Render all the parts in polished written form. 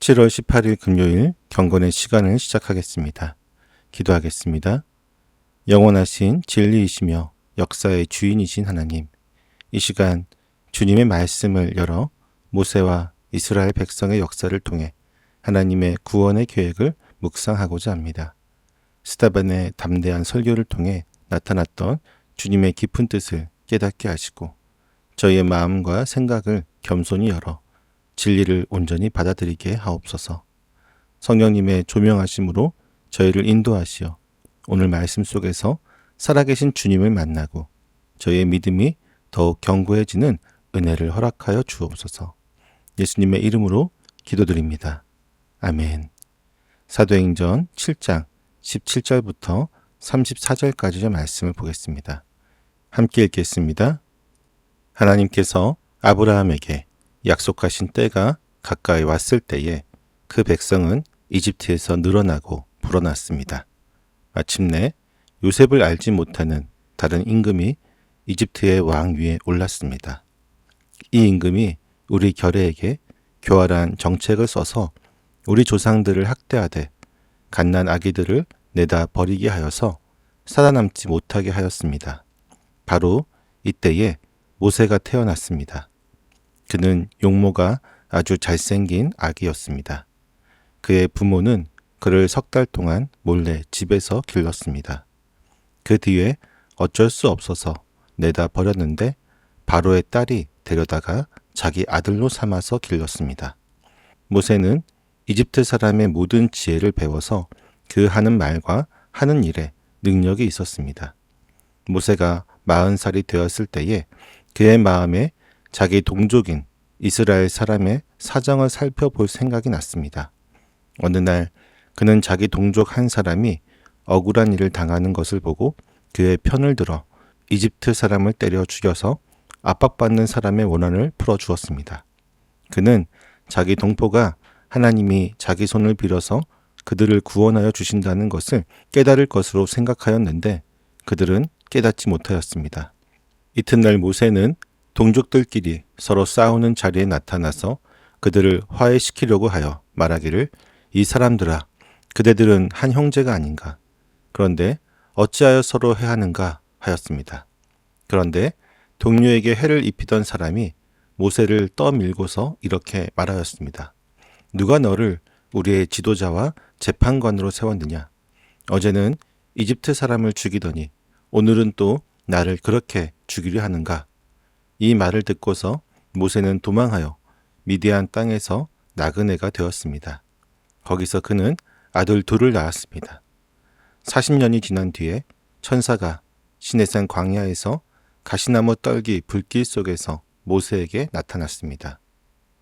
7월 18일 금요일 경건의 시간을 시작하겠습니다. 기도하겠습니다. 영원하신 진리이시며 역사의 주인이신 하나님, 이 시간 주님의 말씀을 열어 모세와 이스라엘 백성의 역사를 통해 하나님의 구원의 계획을 묵상하고자 합니다. 스데반의 담대한 설교를 통해 나타났던 주님의 깊은 뜻을 깨닫게 하시고 저희의 마음과 생각을 겸손히 열어 진리를 온전히 받아들이게 하옵소서. 성령님의 조명하심으로 저희를 인도하시어 오늘 말씀 속에서 살아계신 주님을 만나고 저희의 믿음이 더욱 견고해지는 은혜를 허락하여 주옵소서. 예수님의 이름으로 기도드립니다. 아멘. 사도행전 7장 17절부터 34절까지의 말씀을 보겠습니다. 함께 읽겠습니다. 하나님께서 아브라함에게 약속하신 때가 가까이 왔을 때에 그 백성은 이집트에서 늘어나고 불어났습니다. 마침내 요셉을 알지 못하는 다른 임금이 이집트의 왕 위에 올랐습니다. 이 임금이 우리 결혜에게 교활한 정책을 써서 우리 조상들을 학대하되 갓난 아기들을 내다 버리게 하여서 살아남지 못하게 하였습니다. 바로 이때에 모세가 태어났습니다. 그는 용모가 아주 잘생긴 아기였습니다. 그의 부모는 그를 3달 동안 몰래 집에서 길렀습니다. 그 뒤에 어쩔 수 없어서 내다 버렸는데 바로의 딸이 데려다가 자기 아들로 삼아서 길렀습니다. 모세는 이집트 사람의 모든 지혜를 배워서 그 하는 말과 하는 일에 능력이 있었습니다. 모세가 40살이 되었을 때에 그의 마음에 자기 동족인 이스라엘 사람의 사정을 살펴볼 생각이 났습니다. 어느 날 그는 자기 동족 한 사람이 억울한 일을 당하는 것을 보고 그의 편을 들어 이집트 사람을 때려 죽여서 압박받는 사람의 원한을 풀어주었습니다. 그는 자기 동포가 하나님이 자기 손을 빌어서 그들을 구원하여 주신다는 것을 깨달을 것으로 생각하였는데 그들은 깨닫지 못하였습니다. 이튿날 모세는 동족들끼리 서로 싸우는 자리에 나타나서 그들을 화해시키려고 하여 말하기를 이 사람들아 그대들은 한 형제가 아닌가. 그런데 어찌하여 서로 해하는가 하였습니다. 그런데 동료에게 해를 입히던 사람이 모세를 떠밀고서 이렇게 말하였습니다. 누가 너를 우리의 지도자와 재판관으로 세웠느냐. 어제는 이집트 사람을 죽이더니 오늘은 또 나를 그렇게 죽이려 하는가. 이 말을 듣고서 모세는 도망하여 미디안 땅에서 나그네가 되었습니다. 거기서 그는 아들 2을 낳았습니다. 40년이 지난 뒤에 천사가 시내산 광야에서 가시나무 떨기 불길 속에서 모세에게 나타났습니다.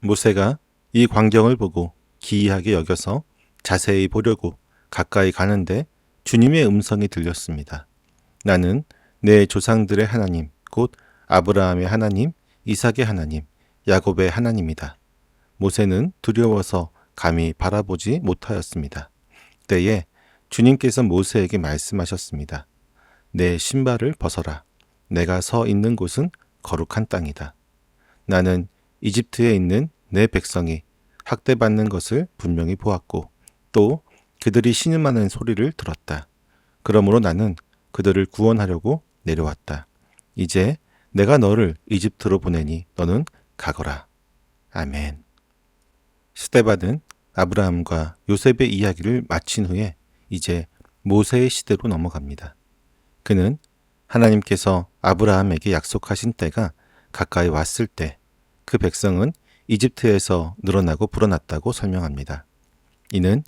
모세가 이 광경을 보고 기이하게 여겨서 자세히 보려고 가까이 가는데 주님의 음성이 들렸습니다. 나는 내 조상들의 하나님, 곧 아브라함의 하나님, 이삭의 하나님, 야곱의 하나님이다. 모세는 두려워서 감히 바라보지 못하였습니다. 때에 주님께서 모세에게 말씀하셨습니다. 내 신발을 벗어라. 내가 서 있는 곳은 거룩한 땅이다. 나는 이집트에 있는 내 백성이 학대받는 것을 분명히 보았고 또 그들이 신음하는 소리를 들었다. 그러므로 나는 그들을 구원하려고 내려왔다. 이제 내가 너를 이집트로 보내니 너는 가거라. 아멘. 스데반은 아브라함과 요셉의 이야기를 마친 후에 이제 모세의 시대로 넘어갑니다. 그는 하나님께서 아브라함에게 약속하신 때가 가까이 왔을 때 그 백성은 이집트에서 늘어나고 불어났다고 설명합니다. 이는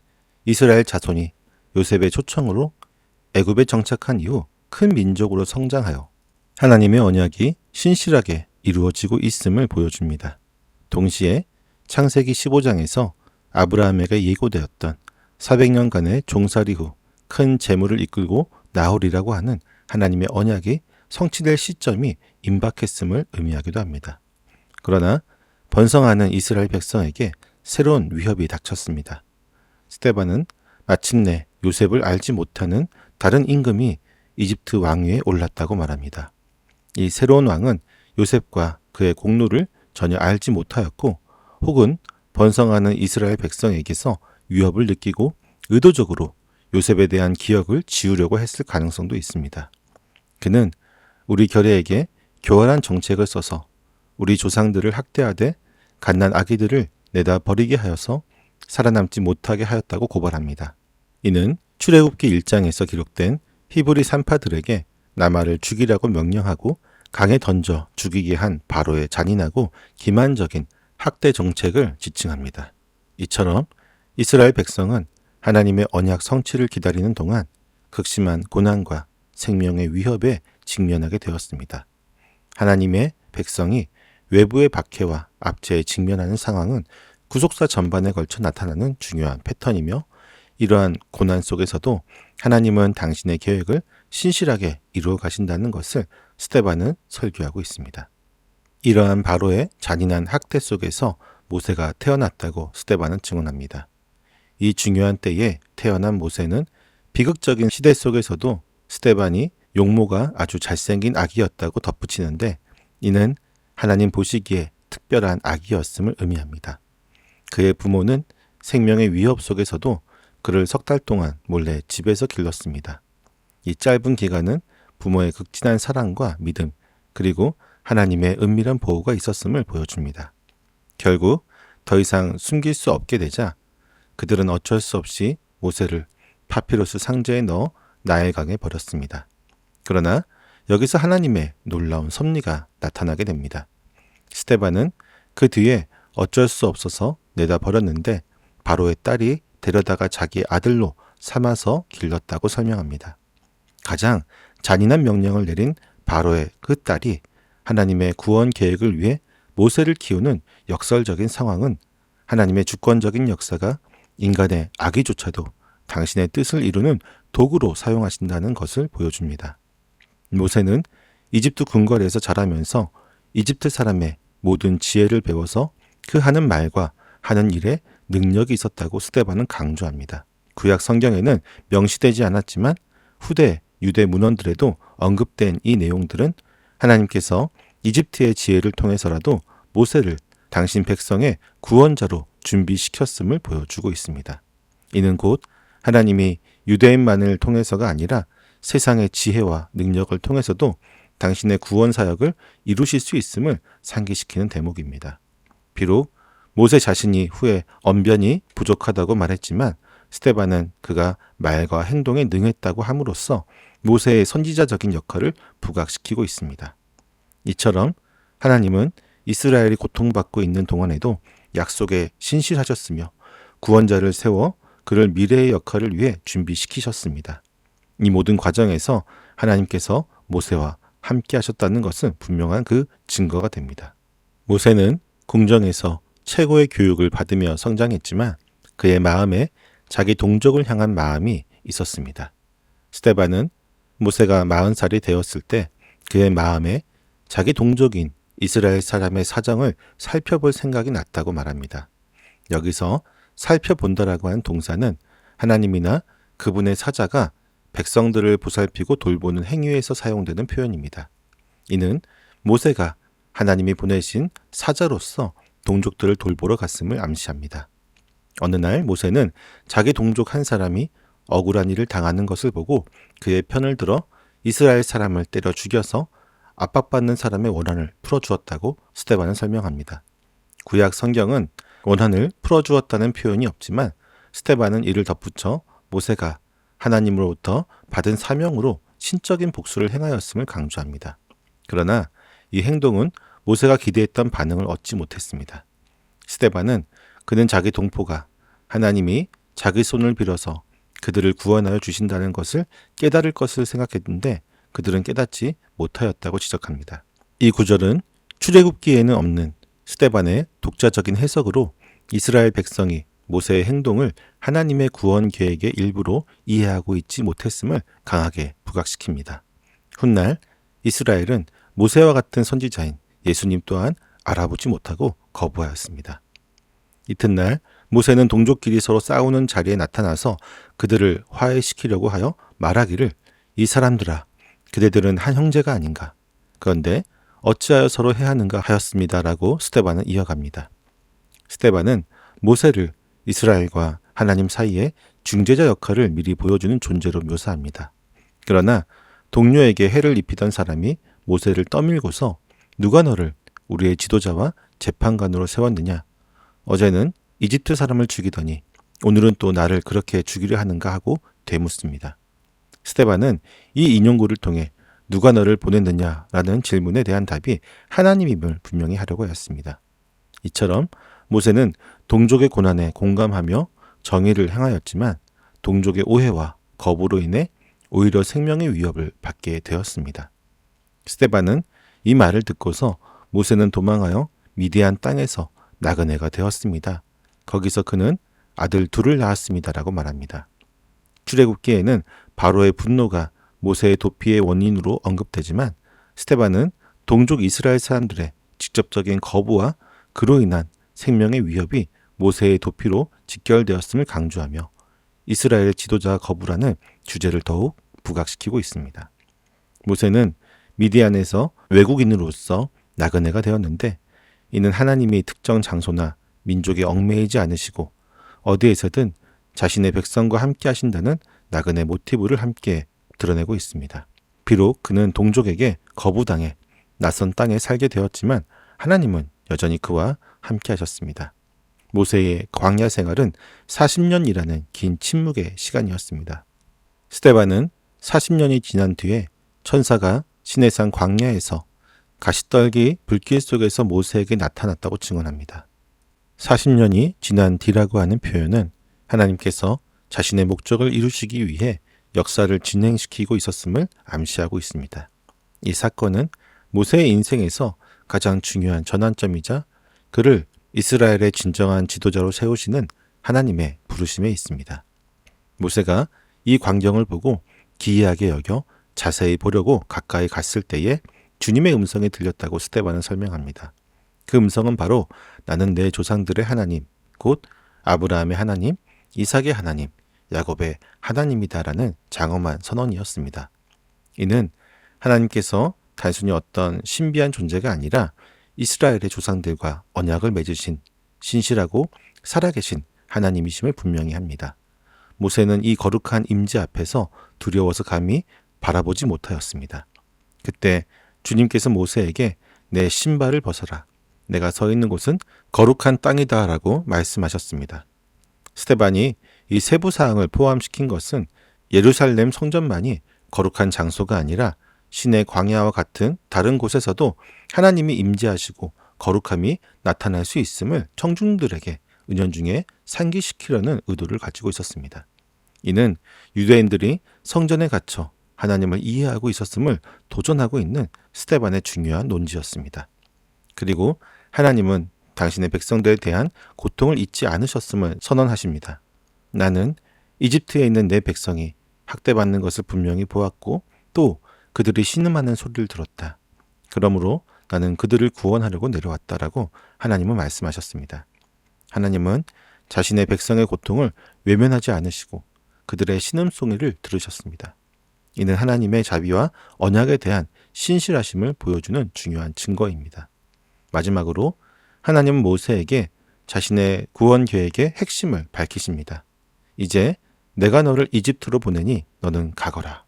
이스라엘 자손이 요셉의 초청으로 애굽에 정착한 이후 큰 민족으로 성장하여 하나님의 언약이 신실하게 이루어지고 있음을 보여줍니다. 동시에 창세기 15장에서 아브라함에게 예고되었던 400년간의 종살이 후 큰 재물을 이끌고 나오리라고 하는 하나님의 언약이 성취될 시점이 임박했음을 의미하기도 합니다. 그러나 번성하는 이스라엘 백성에게 새로운 위협이 닥쳤습니다. 스데반은 마침내 요셉을 알지 못하는 다른 임금이 이집트 왕위에 올랐다고 말합니다. 이 새로운 왕은 요셉과 그의 공로를 전혀 알지 못하였고 혹은 번성하는 이스라엘 백성에게서 위협을 느끼고 의도적으로 요셉에 대한 기억을 지우려고 했을 가능성도 있습니다. 그는 우리 결의에게 교활한 정책을 써서 우리 조상들을 학대하되 갓난 아기들을 내다 버리게 하여서 살아남지 못하게 하였다고 고발합니다. 이는 출애굽기 1장에서 기록된 히브리 산파들에게 나마를 죽이라고 명령하고 강에 던져 죽이게 한 바로의 잔인하고 기만적인 학대 정책을 지칭합니다. 이처럼 이스라엘 백성은 하나님의 언약 성취를 기다리는 동안 극심한 고난과 생명의 위협에 직면하게 되었습니다. 하나님의 백성이 외부의 박해와 압제에 직면하는 상황은 구속사 전반에 걸쳐 나타나는 중요한 패턴이며, 이러한 고난 속에서도 하나님은 당신의 계획을 신실하게 이루어 가신다는 것을 스데반은 설교하고 있습니다. 이러한 바로의 잔인한 학대 속에서 모세가 태어났다고 스데반은 증언합니다. 이 중요한 때에 태어난 모세는 비극적인 시대 속에서도 스데반이 용모가 아주 잘생긴 아기였다고 덧붙이는데, 이는 하나님 보시기에 특별한 아기였음을 의미합니다. 그의 부모는 생명의 위협 속에서도 그를 3달 동안 몰래 집에서 길렀습니다. 이 짧은 기간은 부모의 극진한 사랑과 믿음, 그리고 하나님의 은밀한 보호가 있었음을 보여줍니다. 결국 더 이상 숨길 수 없게 되자 그들은 어쩔 수 없이 모세를 파피루스 상자에 넣어 나일강에 버렸습니다. 그러나 여기서 하나님의 놀라운 섭리가 나타나게 됩니다. 스데반은 그 뒤에 어쩔 수 없어서 내다 버렸는데 바로의 딸이 데려다가 자기의 아들로 삼아서 길렀다고 설명합니다. 가장 잔인한 명령을 내린 바로의 그 딸이 하나님의 구원 계획을 위해 모세를 키우는 역설적인 상황은 하나님의 주권적인 역사가 인간의 악의조차도 당신의 뜻을 이루는 도구로 사용하신다는 것을 보여줍니다. 모세는 이집트 궁궐에서 자라면서 이집트 사람의 모든 지혜를 배워서 그 하는 말과 하는 일에 능력이 있었다고 스데반은 강조합니다. 구약 성경에는 명시되지 않았지만 후대 유대 문헌들에도 언급된 이 내용들은 하나님께서 이집트의 지혜를 통해서라도 모세를 당신 백성의 구원자로 준비시켰음을 보여주고 있습니다. 이는 곧 하나님이 유대인만을 통해서가 아니라 세상의 지혜와 능력을 통해서도 당신의 구원 사역을 이루실 수 있음을 상기시키는 대목입니다. 비록 모세 자신이 후에 언변이 부족하다고 말했지만 스데반은 그가 말과 행동에 능했다고 함으로써 모세의 선지자적인 역할을 부각시키고 있습니다. 이처럼 하나님은 이스라엘이 고통받고 있는 동안에도 약속에 신실하셨으며 구원자를 세워 그를 미래의 역할을 위해 준비시키셨습니다. 이 모든 과정에서 하나님께서 모세와 함께 하셨다는 것은 분명한 그 증거가 됩니다. 모세는 궁정에서 최고의 교육을 받으며 성장했지만 그의 마음에 자기 동족을 향한 마음이 있었습니다. 스데반은 모세가 40살이 되었을 때 그의 마음에 자기 동족인 이스라엘 사람의 사정을 살펴볼 생각이 났다고 말합니다. 여기서 살펴본다라고 하는 동사는 하나님이나 그분의 사자가 백성들을 보살피고 돌보는 행위에서 사용되는 표현입니다. 이는 모세가 하나님이 보내신 사자로서 동족들을 돌보러 갔음을 암시합니다. 어느 날 모세는 자기 동족 한 사람이 억울한 일을 당하는 것을 보고 그의 편을 들어 이스라엘 사람을 때려 죽여서 압박받는 사람의 원한을 풀어주었다고 스데반은 설명합니다. 구약 성경은 원한을 풀어주었다는 표현이 없지만 스데반은 이를 덧붙여 모세가 하나님으로부터 받은 사명으로 신적인 복수를 행하였음을 강조합니다. 그러나 이 행동은 모세가 기대했던 반응을 얻지 못했습니다. 스데반은 그는 자기 동포가 하나님이 자기 손을 빌어서 그들을 구원하여 주신다는 것을 깨달을 것을 생각했는데 그들은 깨닫지 못하였다고 지적합니다. 이 구절은 출애굽기에는 없는 스데반의 독자적인 해석으로 이스라엘 백성이 모세의 행동을 하나님의 구원 계획의 일부로 이해하고 있지 못했음을 강하게 부각시킵니다. 훗날 이스라엘은 모세와 같은 선지자인 예수님 또한 알아보지 못하고 거부하였습니다. 이튿날 모세는 동족끼리 서로 싸우는 자리에 나타나서 그들을 화해시키려고 하여 말하기를 이 사람들아 그대들은 한 형제가 아닌가. 그런데 어찌하여 서로 해하는가 하였습니다라고 스데반은 이어갑니다. 스데반은 모세를 이스라엘과 하나님 사이에 중재자 역할을 미리 보여주는 존재로 묘사합니다. 그러나 동료에게 해를 입히던 사람이 모세를 떠밀고서 누가 너를 우리의 지도자와 재판관으로 세웠느냐? 어제는 이집트 사람을 죽이더니 오늘은 또 나를 그렇게 죽이려 하는가 하고 되묻습니다. 스데반은 이 인용구를 통해 누가 너를 보냈느냐라는 질문에 대한 답이 하나님임을 분명히 하려고 했습니다. 이처럼 모세는 동족의 고난에 공감하며 정의를 행하였지만 동족의 오해와 거부로 인해 오히려 생명의 위협을 받게 되었습니다. 스데반은 이 말을 듣고서 모세는 도망하여 미디안 땅에서 나그네가 되었습니다. 거기서 그는 아들 둘을 낳았습니다라고 말합니다. 출애굽기에는 바로의 분노가 모세의 도피의 원인으로 언급되지만 스데반은 동족 이스라엘 사람들의 직접적인 거부와 그로 인한 생명의 위협이 모세의 도피로 직결되었음을 강조하며 이스라엘의 지도자 거부라는 주제를 더욱 부각시키고 있습니다. 모세는 미디안에서 외국인으로서 나그네가 되었는데 이는 하나님이 특정 장소나 민족에 얽매이지 않으시고 어디에서든 자신의 백성과 함께 하신다는 나그네 모티브를 함께 드러내고 있습니다. 비록 그는 동족에게 거부당해 낯선 땅에 살게 되었지만 하나님은 여전히 그와 함께 하셨습니다. 모세의 광야 생활은 40년이라는 긴 침묵의 시간이었습니다. 스데반은 40년이 지난 뒤에 천사가 시내산 광야에서 가시떨기 불길 속에서 모세에게 나타났다고 증언합니다. 40년이 지난 뒤라고 하는 표현은 하나님께서 자신의 목적을 이루시기 위해 역사를 진행시키고 있었음을 암시하고 있습니다. 이 사건은 모세의 인생에서 가장 중요한 전환점이자 그를 이스라엘의 진정한 지도자로 세우시는 하나님의 부르심에 있습니다. 모세가 이 광경을 보고 기이하게 여겨 자세히 보려고 가까이 갔을 때에 주님의 음성이 들렸다고 스데반은 설명합니다. 그 음성은 바로 나는 내 조상들의 하나님, 곧 아브라함의 하나님, 이삭의 하나님, 야곱의 하나님이다라는 장엄한 선언이었습니다. 이는 하나님께서 단순히 어떤 신비한 존재가 아니라 이스라엘의 조상들과 언약을 맺으신 신실하고 살아계신 하나님이심을 분명히 합니다. 모세는 이 거룩한 임재 앞에서 두려워서 감히 바라보지 못하였습니다. 그때 주님께서 모세에게 내 신발을 벗어라. 내가 서 있는 곳은 거룩한 땅이다 라고 말씀하셨습니다. 스데반이 이 세부 사항을 포함시킨 것은 예루살렘 성전만이 거룩한 장소가 아니라 시내 광야와 같은 다른 곳에서도 하나님이 임재하시고 거룩함이 나타날 수 있음을 청중들에게 은연중에 상기시키려는 의도를 가지고 있었습니다. 이는 유대인들이 성전에 갇혀 하나님을 이해하고 있었음을 도전하고 있는 스데반의 중요한 논지였습니다. 그리고 하나님은 당신의 백성들에 대한 고통을 잊지 않으셨음을 선언하십니다. 나는 이집트에 있는 내 백성이 학대받는 것을 분명히 보았고 또 그들이 신음하는 소리를 들었다. 그러므로 나는 그들을 구원하려고 내려왔다라고 하나님은 말씀하셨습니다. 하나님은 자신의 백성의 고통을 외면하지 않으시고 그들의 신음소리를 들으셨습니다. 이는 하나님의 자비와 언약에 대한 신실하심을 보여주는 중요한 증거입니다. 마지막으로 하나님은 모세에게 자신의 구원 계획의 핵심을 밝히십니다. 이제 내가 너를 이집트로 보내니 너는 가거라.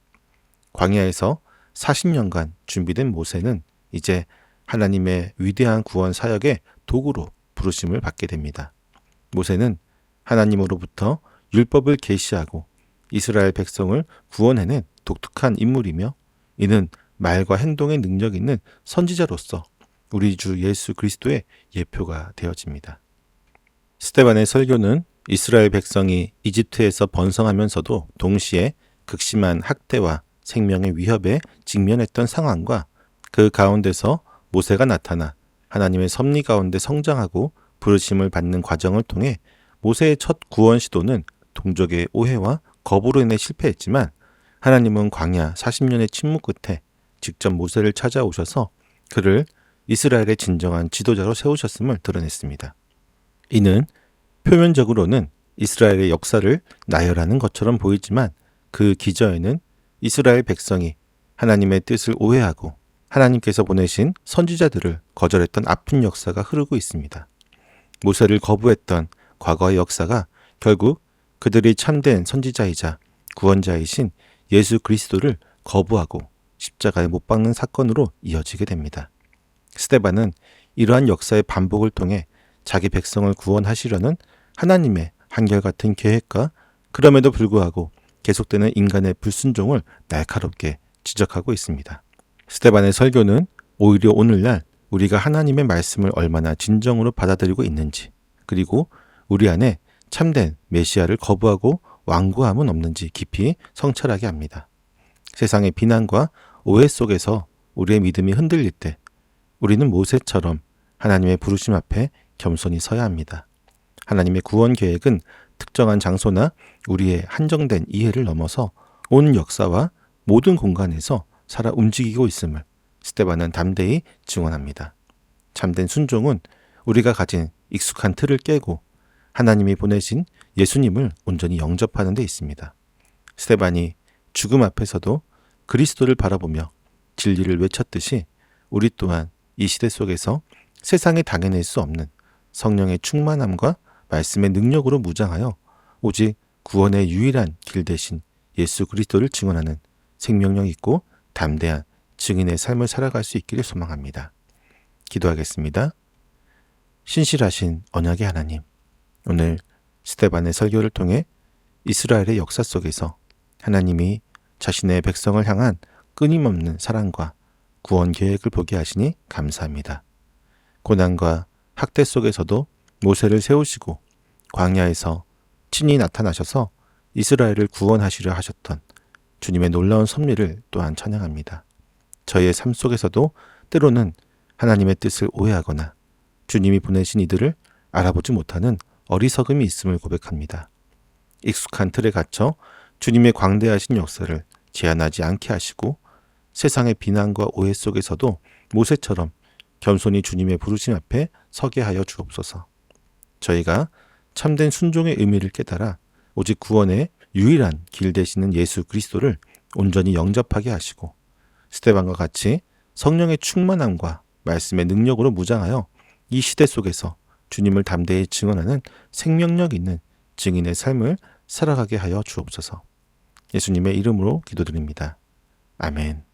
광야에서 40년간 준비된 모세는 이제 하나님의 위대한 구원 사역의 도구로 부르심을 받게 됩니다. 모세는 하나님으로부터 율법을 계시하고 이스라엘 백성을 구원해낸 독특한 인물이며 이는 말과 행동의 능력 있는 선지자로서 우리 주 예수 그리스도의 예표가 되어집니다. 스데반의 설교는 이스라엘 백성이 이집트에서 번성하면서도 동시에 극심한 학대와 생명의 위협에 직면했던 상황과 그 가운데서 모세가 나타나 하나님의 섭리 가운데 성장하고 부르심을 받는 과정을 통해 모세의 첫 구원 시도는 동족의 오해와 거부로 인해 실패했지만 하나님은 광야 40년의 침묵 끝에 직접 모세를 찾아오셔서 그를 이스라엘의 진정한 지도자로 세우셨음을 드러냈습니다. 이는 표면적으로는 이스라엘의 역사를 나열하는 것처럼 보이지만 그 기저에는 이스라엘 백성이 하나님의 뜻을 오해하고 하나님께서 보내신 선지자들을 거절했던 아픈 역사가 흐르고 있습니다. 모세를 거부했던 과거의 역사가 결국 그들이 참된 선지자이자 구원자이신 예수 그리스도를 거부하고 십자가에 못 박는 사건으로 이어지게 됩니다. 스데반은 이러한 역사의 반복을 통해 자기 백성을 구원하시려는 하나님의 한결같은 계획과 그럼에도 불구하고 계속되는 인간의 불순종을 날카롭게 지적하고 있습니다. 스데반의 설교는 오히려 오늘날 우리가 하나님의 말씀을 얼마나 진정으로 받아들이고 있는지, 그리고 우리 안에 참된 메시아를 거부하고 완고함은 없는지 깊이 성찰하게 합니다. 세상의 비난과 오해 속에서 우리의 믿음이 흔들릴 때 우리는 모세처럼 하나님의 부르심 앞에 겸손히 서야 합니다. 하나님의 구원 계획은 특정한 장소나 우리의 한정된 이해를 넘어서 온 역사와 모든 공간에서 살아 움직이고 있음을 스데반은 담대히 증언합니다. 참된 순종은 우리가 가진 익숙한 틀을 깨고 하나님이 보내신 예수님을 온전히 영접하는 데 있습니다. 스데반이 죽음 앞에서도 그리스도를 바라보며 진리를 외쳤듯이 우리 또한 이 시대 속에서 세상에 당해낼 수 없는 성령의 충만함과 말씀의 능력으로 무장하여 오직 구원의 유일한 길 대신 예수 그리스도를 증언하는 생명력 있고 담대한 증인의 삶을 살아갈 수 있기를 소망합니다. 기도하겠습니다. 신실하신 언약의 하나님, 오늘 스데반의 설교를 통해 이스라엘의 역사 속에서 하나님이 자신의 백성을 향한 끊임없는 사랑과 구원 계획을 보게 하시니 감사합니다. 고난과 학대 속에서도 모세를 세우시고 광야에서 친히 나타나셔서 이스라엘을 구원하시려 하셨던 주님의 놀라운 섭리를 또한 찬양합니다. 저희의 삶 속에서도 때로는 하나님의 뜻을 오해하거나 주님이 보내신 이들을 알아보지 못하는 어리석음이 있음을 고백합니다. 익숙한 틀에 갇혀 주님의 광대하신 역사를 제한하지 않게 하시고 세상의 비난과 오해 속에서도 모세처럼 겸손히 주님의 부르심 앞에 서게 하여 주옵소서. 저희가 참된 순종의 의미를 깨달아 오직 구원의 유일한 길 되시는 예수 그리스도를 온전히 영접하게 하시고 스데반과 같이 성령의 충만함과 말씀의 능력으로 무장하여 이 시대 속에서 주님을 담대히 증언하는 생명력 있는 증인의 삶을 살아가게 하여 주옵소서. 예수님의 이름으로 기도드립니다. 아멘.